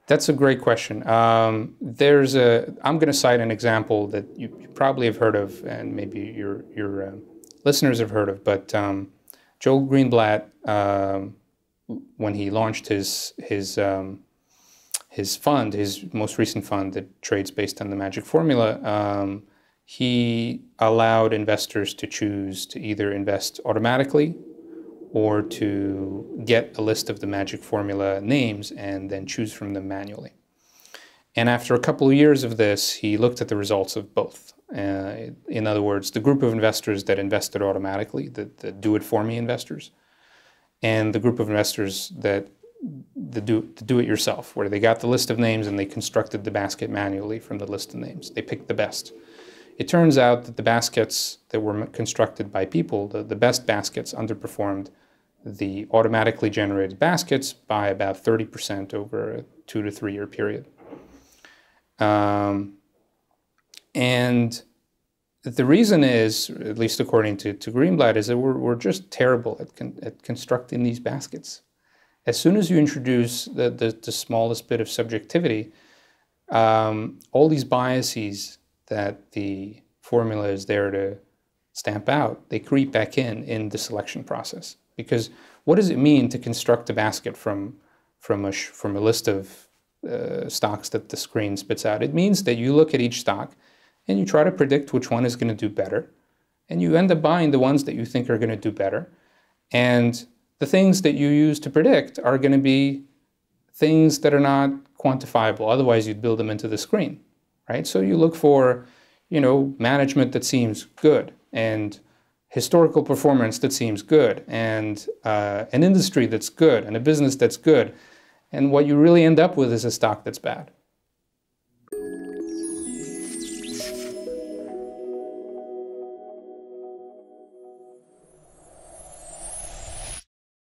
That's a great question. I'm going to cite an example that you probably have heard of, and maybe your listeners have heard of. But Joel Greenblatt, when he launched his fund, his most recent fund that trades based on the magic formula, he allowed investors to choose to either invest automatically or to get a list of the magic formula names and then choose from them manually. And after a couple of years of this, he looked at the results of both. In other words, the group of investors that invested automatically, the do-it-for-me investors, and the group of investors that the do-it-yourself, where they got the list of names and they constructed the basket manually from the list of names. They picked the best. It turns out that the baskets that were constructed by people, the best baskets, underperformed the automatically generated baskets by about 30% over a 2 to 3 year period. And the reason is, at least according to Greenblatt, is that we're just terrible at constructing these baskets. As soon as you introduce the smallest bit of subjectivity, all these biases that the formula is there to stamp out, they creep back in the selection process. Because what does it mean to construct a basket from a list of stocks that the screen spits out? It means that you look at each stock and you try to predict which one is going to do better, and you end up buying the ones that you think are going to do better. And the things that you use to predict are going to be things that are not quantifiable. Otherwise, you'd build them into the screen. Right? So you look for, management that seems good, and historical performance that seems good, and an industry that's good, and a business that's good. And what you really end up with is a stock that's bad.